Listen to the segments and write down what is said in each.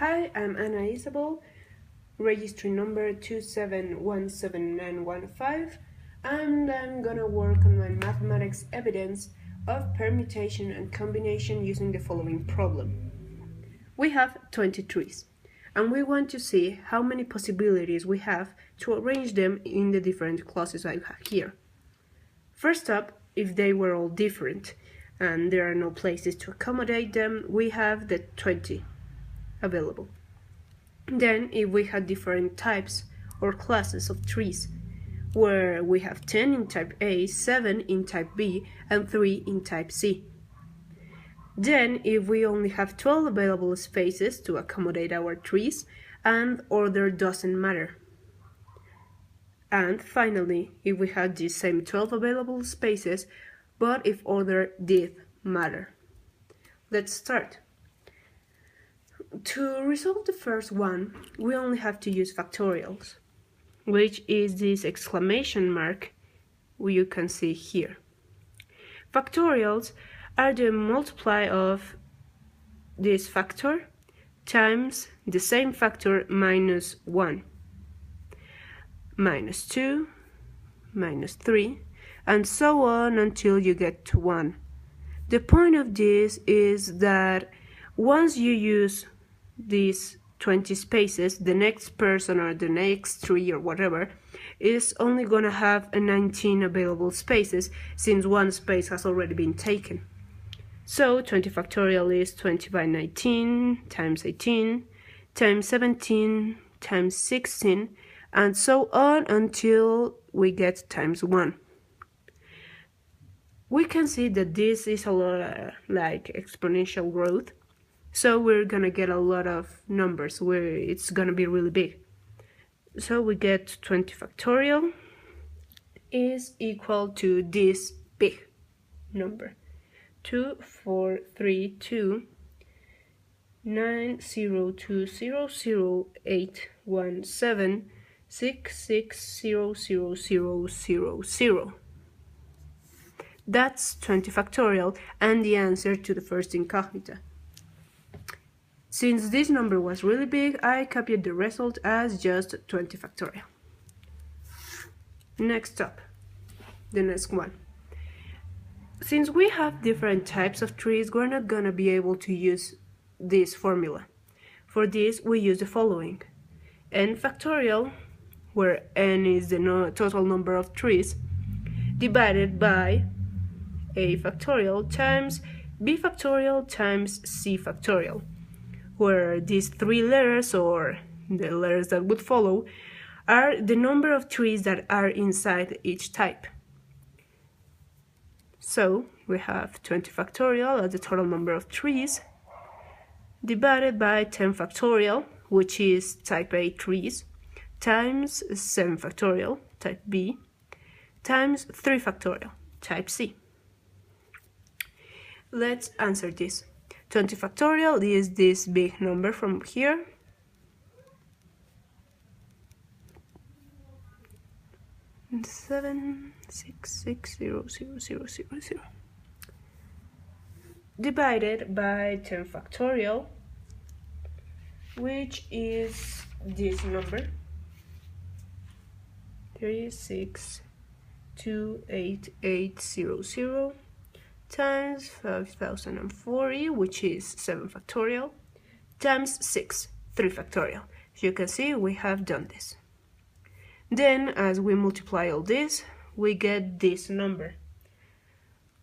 Hi, I'm Isabel, registry number 2717915, and I'm gonna work on my mathematics evidence of permutation and combination using the following problem. We have 20 trees, and we want to see how many possibilities we have to arrange them in the different clauses I have here. First up, if they were all different and there are no places to accommodate them, we have the 20 available. Then, if we had different types or classes of trees, where we have 10 in type A, 7 in type B, and 3 in type C. Then, if we only have 12 available spaces to accommodate our trees, and order doesn't matter. And finally, if we had these same 12 available spaces, but if order did matter. Let's start. To resolve the first one, we only have to use factorials, which is this exclamation mark you can see here. Factorials are the multiply of this factor times the same factor minus 1, minus 2, minus 3, and so on until you get to 1. The point of this is that once you use these 20 spaces, the next person or the next tree or whatever is only going to have 19 available spaces since one space has already been taken. So 20 factorial is 20 by 19 times 18 times 17 times 16 and so on until we get times 1. We can see that this is a lot like exponential growth. So we're gonna get a lot of numbers where it's gonna be really big. So we get 20 factorial is equal to this big number. 243200817660000. That's 20 factorial and the answer to the first incognita. Since this number was really big, I copied the result as just 20 factorial. Next up, the next one. Since we have different types of trees, we're not going to be able to use this formula. For this, we use the following. N factorial, where n is the total number of trees, divided by A factorial times B factorial times C factorial, where these three letters, or the letters that would follow, are the number of trees that are inside each type. So we have 20 factorial as the total number of trees, divided by 10 factorial, which is type A trees, times 7 factorial, type B, times 3 factorial, type C. Let's answer this. 20 factorial is this big number from here. And 7660000 divided by 10 factorial, which is this number 3628800 times 5040, which is 7 factorial, times 6, 3 factorial. As you can see, we have done this. Then, as we multiply all this, we get this number,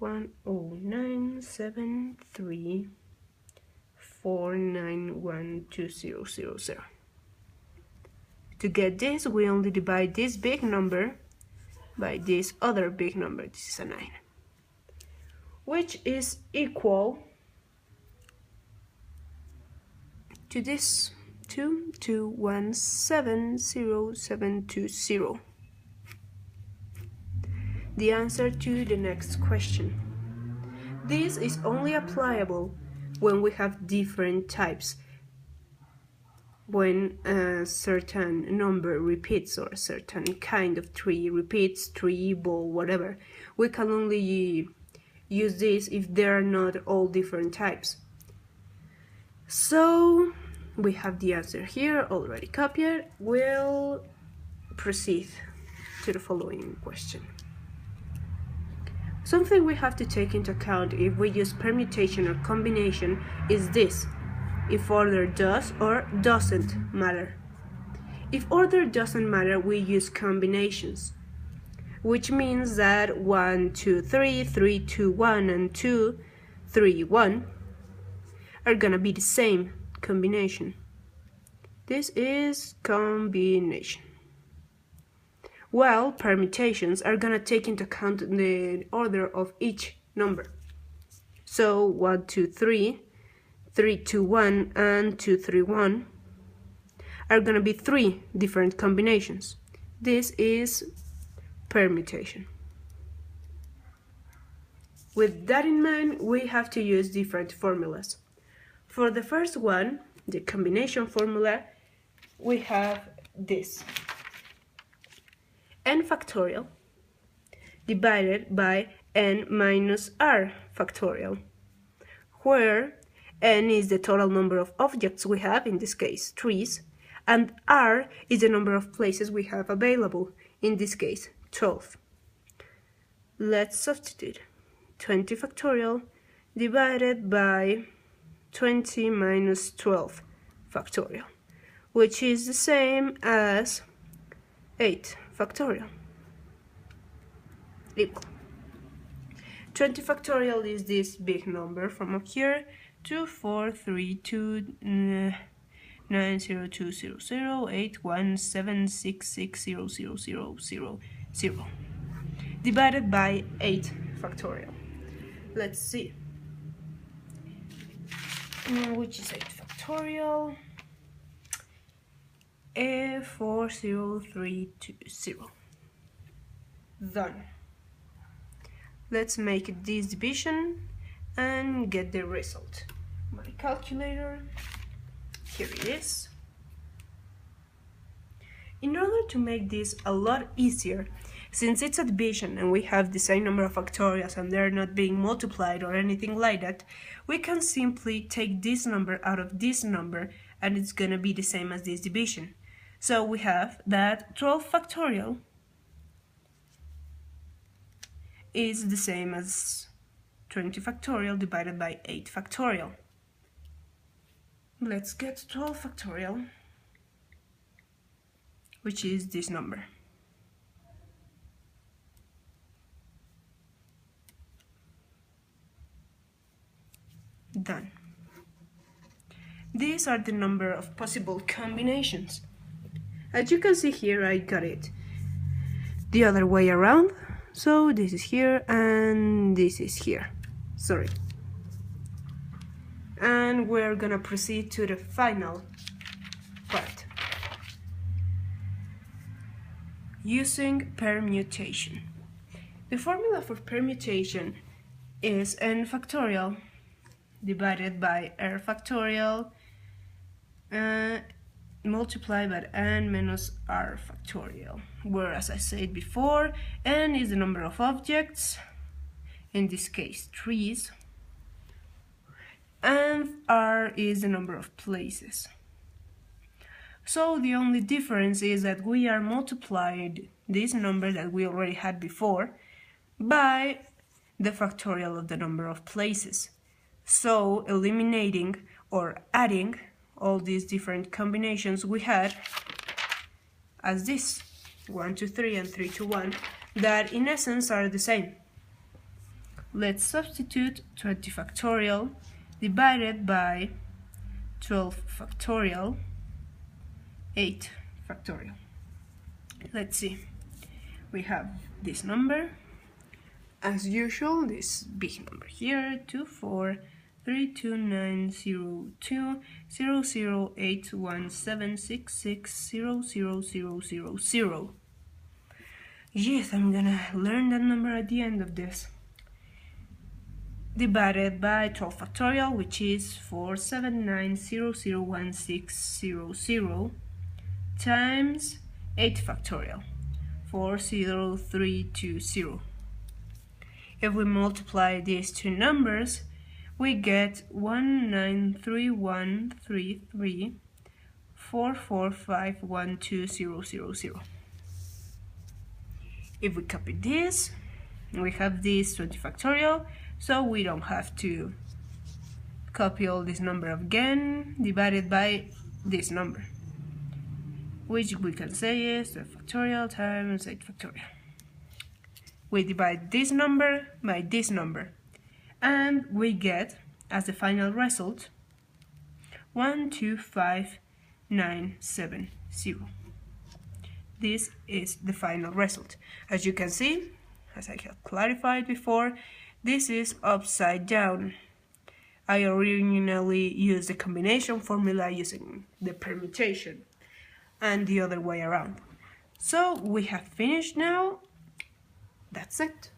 10973491200. To get this, we only divide this big number by this other big number. This is a 9. Which is equal to this 2217070. The answer to the next question. This is only applicable when we have different types. When a certain number repeats or a certain kind of tree repeats, tree, ball, whatever, we can only use this if there are not all different types. So we have the answer here already copied. We'll proceed to the following question. Something we have to take into account if we use permutation or combination is this: if order does or doesn't matter. If order doesn't matter, we use combinations, which means that 1, 2, 3, 3, 2, 1, and 2, 3, 1 are gonna be the same combination. This is combination. While permutations are gonna take into account the order of each number. So 1, 2, 3, 3, 2, 1, and 2, 3, 1 are gonna be 3 different combinations. This is permutation. With that in mind, we have to use different formulas. For the first one, the combination formula, we have this: n factorial divided by n minus r factorial, where n is the total number of objects we have, in this case trees, and r is the number of places we have available, in this case 12. Let's substitute 20 factorial divided by 20 minus 12 factorial, which is the same as 8 factorial, equal. 20 factorial is this big number from up here, 2432902008176600000, divided by 8 factorial. Let's see. Which is 8 factorial? 40320. Done. Let's make this division and get the result. My calculator, here it is. In order to make this a lot easier, since it's a division and we have the same number of factorials and they're not being multiplied or anything like that, we can simply take this number out of this number and it's gonna be the same as this division. So we have that 12 factorial is the same as 20 factorial divided by 8 factorial. Let's get 12 factorial, which is this number. Done. These are the number of possible combinations. As you can see here, I got it the other way around. So this is here and this is here. Sorry. And we're gonna proceed to the final part. Using permutation. The formula for permutation is n factorial divided by r factorial multiplied by n minus r factorial, where, as I said before, n is the number of objects, in this case trees, and r is the number of places. So the only difference is that we are multiplied this number that we already had before by the factorial of the number of places. So eliminating or adding all these different combinations we had as this 1 to 3 and 3 to 1, that in essence are the same. Let's substitute 20 factorial divided by 12 factorial, 8 factorial. Let's see. We have this number, as usual, this big number here, 2432902008176600000. Yes, I'm gonna learn that number at the end of this. Divided by 12 factorial, which is 479001600, times 8 factorial, 40320. If we multiply these two numbers, we get 193133 4451200. If we copy this, we have this 20 factorial, so we don't have to copy all this number again divided by this number, which we can say is 12 factorial times 8 factorial. We divide this number by this number, and we get, as the final result, 125,970. This is the final result. As you can see, as I have clarified before, this is upside down. I originally used the combination formula using the permutation and the other way around. So we have finished now. That's it.